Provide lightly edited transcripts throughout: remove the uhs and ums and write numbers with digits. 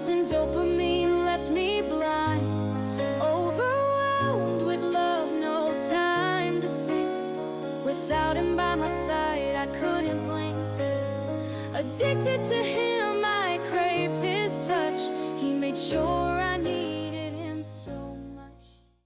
Dose and dopamine left me blind, overwhelmed with love, no time to think. Without him by my side, I couldn't blink. Addicted to him, I craved his touch. He made sure I needed him so much.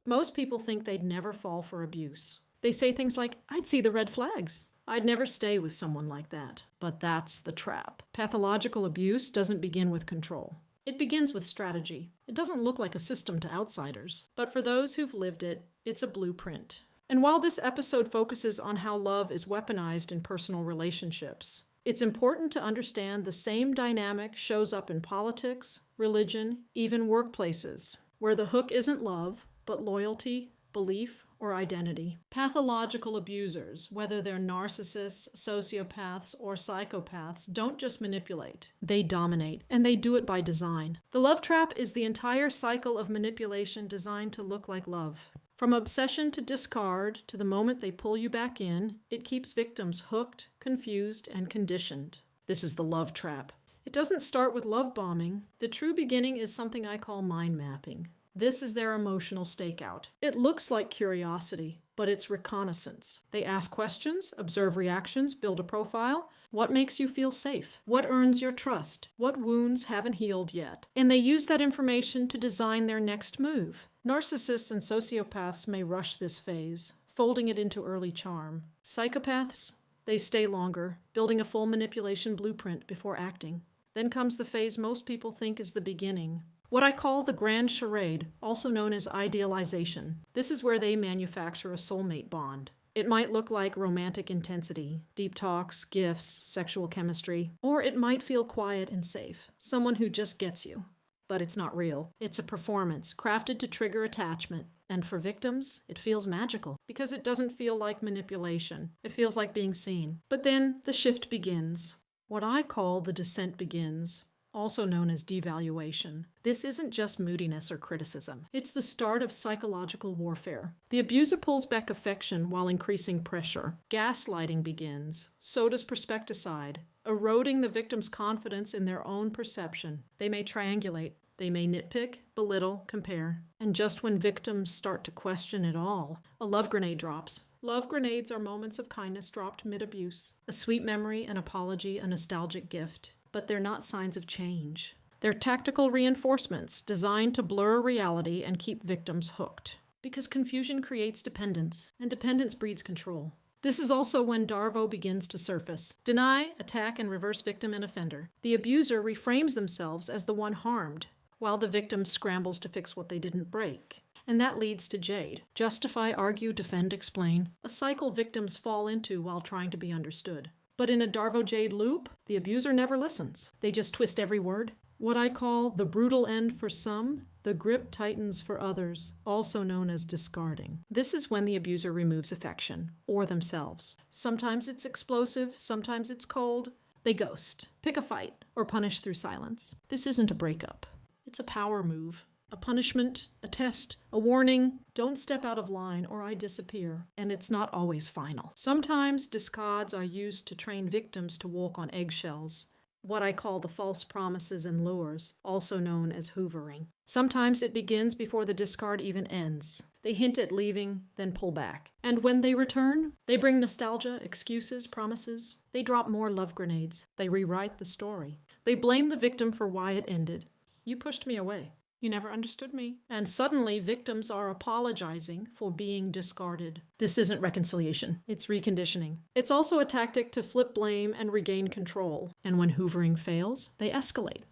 Most people think they'd never fall for abuse. They say things like, I'd see the red flags. I'd never stay with someone like that. But that's the trap. Pathological abuse doesn't begin with control. It begins with strategy. It doesn't look like a system to outsiders. But for those who've lived it, it's a blueprint. And while this episode focuses on how love is weaponized in personal relationships, it's important to understand the same dynamic shows up in politics, religion, even workplaces, where the hook isn't love, but loyalty, belief, or identity. Pathological abusers, whether they're narcissists, sociopaths, or psychopaths, don't just manipulate. They dominate, and they do it by design. The love trap is the entire cycle of manipulation designed to look like love. From obsession to discard to the moment they pull you back in, it keeps victims hooked, confused, and conditioned. This is the love trap. It doesn't start with love bombing. The true beginning is something I call mind mapping. This is their emotional stakeout. It looks like curiosity, but it's reconnaissance. They ask questions, observe reactions, build a profile. What makes you feel safe? What earns your trust? What wounds haven't healed yet? And they use that information to design their next move. Narcissists and sociopaths may rush this phase, folding it into early charm. Psychopaths, they stay longer, building a full manipulation blueprint before acting. Then comes the phase most people think is the beginning. What I call the grand charade, also known as idealization. This is where they manufacture a soulmate bond. It might look like romantic intensity, deep talks, gifts, sexual chemistry, or it might feel quiet and safe, someone who just gets you. But it's not real. It's a performance crafted to trigger attachment. And for victims, it feels magical because it doesn't feel like manipulation. It feels like being seen. But then the shift begins. What I call the descent begins, also known as devaluation. This isn't just moodiness or criticism. It's the start of psychological warfare. The abuser pulls back affection while increasing pressure. Gaslighting begins. So does perspecticide, eroding the victim's confidence in their own perception. They may triangulate. They may nitpick, belittle, compare. And just when victims start to question it all, a love grenade drops. Love grenades are moments of kindness dropped mid-abuse. A sweet memory, an apology, a nostalgic gift. But they're not signs of change. They're tactical reinforcements designed to blur reality and keep victims hooked. Because confusion creates dependence, and dependence breeds control. This is also when Darvo begins to surface. Deny, attack, and reverse victim and offender. The abuser reframes themselves as the one harmed, while the victim scrambles to fix what they didn't break. And that leads to Jade. Justify, argue, defend, explain. A cycle victims fall into while trying to be understood. But in a Darvo-Jade loop, the abuser never listens. They just twist every word. What I call the brutal end for some, the grip tightens for others, also known as discarding. This is when the abuser removes affection, or themselves. Sometimes it's explosive, sometimes it's cold. They ghost, pick a fight, or punish through silence. This isn't a breakup. It's a power move. A punishment, a test, a warning. Don't step out of line or I disappear. And it's not always final. Sometimes discards are used to train victims to walk on eggshells. What I call the false promises and lures, also known as hoovering. Sometimes it begins before the discard even ends. They hint at leaving, then pull back. And when they return, they bring nostalgia, excuses, promises. They drop more love grenades. They rewrite the story. They blame the victim for why it ended. You pushed me away. You never understood me. And suddenly, victims are apologizing for being discarded. This isn't reconciliation. It's reconditioning. It's also a tactic to flip blame and regain control. And when hoovering fails, they escalate.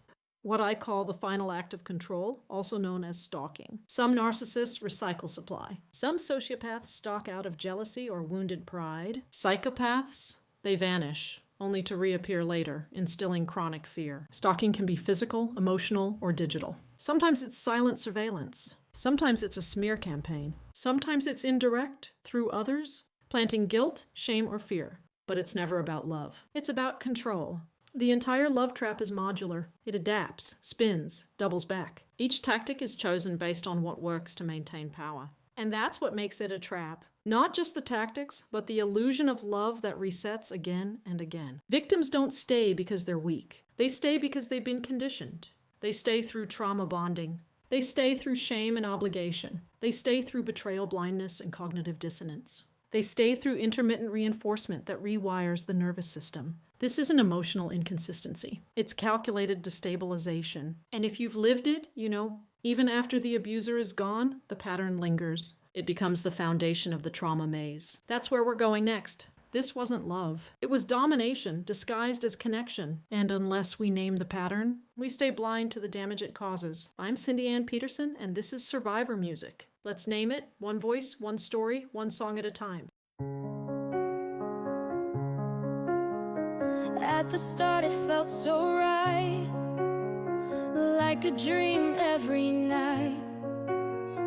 What I call the final act of control, also known as stalking. Some narcissists recycle supply. Some sociopaths stalk out of jealousy or wounded pride. Psychopaths, they vanish, only to reappear later, instilling chronic fear. Stalking can be physical, emotional, or digital. Sometimes it's silent surveillance. Sometimes it's a smear campaign. Sometimes it's indirect, through others, planting guilt, shame, or fear. But it's never about love. It's about control. The entire love trap is modular. It adapts, spins, doubles back. Each tactic is chosen based on what works to maintain power. And that's what makes it a trap. Not just the tactics, but the illusion of love that resets again and again. Victims don't stay because they're weak. They stay because they've been conditioned. They stay through trauma bonding. They stay through shame and obligation. They stay through betrayal blindness and cognitive dissonance. They stay through intermittent reinforcement that rewires the nervous system. This isn't emotional inconsistency. It's calculated destabilization. And if you've lived it, you know, even after the abuser is gone, the pattern lingers. It becomes the foundation of the trauma maze. That's where we're going next. This wasn't love. It was domination disguised as connection. And unless we name the pattern, we stay blind to the damage it causes. I'm Cindy Ann Pedersen, and this is Survivor Music. Let's name it, one voice, one story, one song at a time. At the start it felt so right, like a dream every night.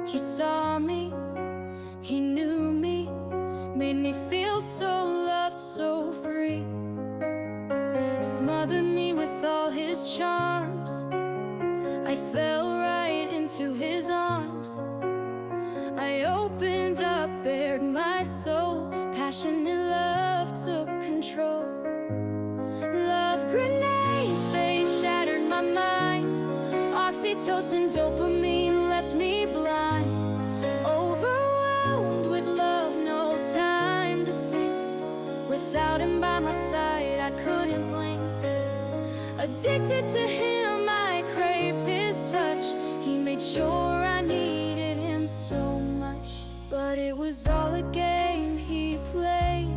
He saw me, he knew me, made me feel so loved, so free. Smothered me with all his charms. I fell right into his arms. I opened up, bared my soul. Passionate love took control. Love grenades, they shattered my mind. Oxytocin, dopamine left me blind. Overwhelmed with love, no time to think. Without him by my side, I couldn't blink. Addicted to him, I craved his touch. He made sure I needed him so much. But it was all a game he played.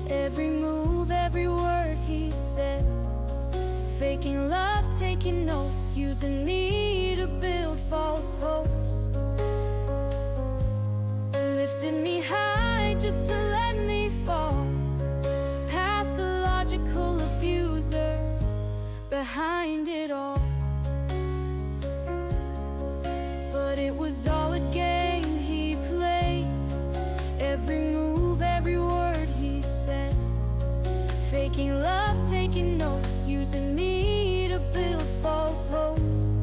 Every move, every word he said. Faking love, taking notes, using me to build false hopes. Lifted me high just to let me fall. Pathological abuser behind it all. But it was all a game he played. Every move, every word he said. Faking love, taking notes, using me to build false hopes.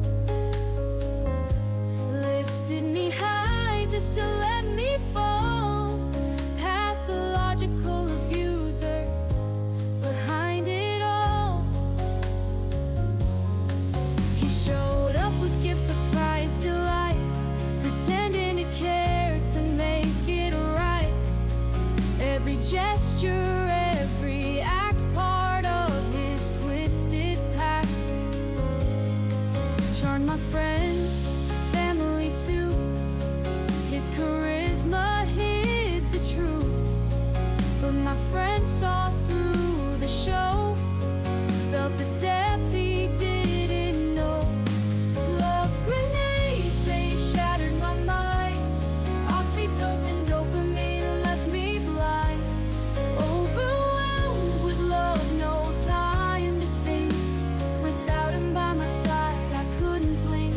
Lifted me high just to let me fall. Pathological abuser behind it all. He showed up with gifts, surprise, delight, pretending to care to make it right. Every gesture, every act, part of his twisted pact. Charmed my friends, family too. His charisma hid the truth, but my friends saw through the show. Felt the depth he didn't know. Love grenades, they shattered my mind. Oxytocin, dopamine left me blind. Overwhelmed with love, no time to think. Without him by my side, I couldn't blink.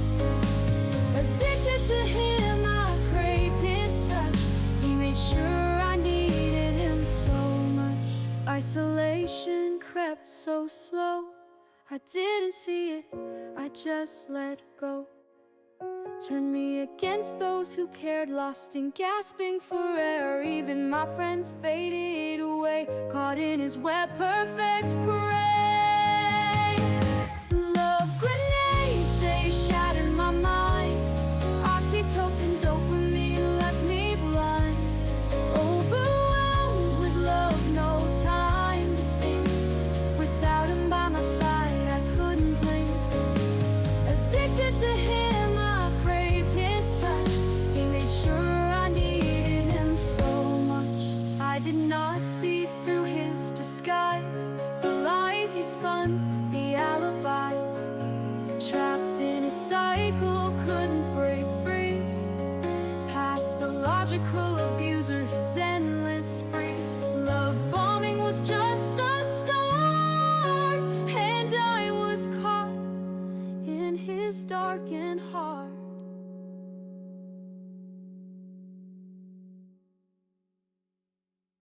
Addicted to him, I craved his touch. He made sure I needed him so much. Isolation crept so slow. I didn't see it, I just let go. Turned me against those who cared, lost and gasping for air. Even my friends faded away, caught in his web, perfect prey. Love grenades, they shattered my mind. Oxytocin, dopamine left me blind. Overwhelmed with love, no time to think. Without him by my side, I couldn't blink. Addicted to him, I craved his touch. He made sure I needed him so much. I did not see through his disguise, the lies he spun, the alibis. Trapped in his cycle, couldn't break free. Pathological abuser, his endless spree. Love bombing was just the start, and I was caught in his darkened heart.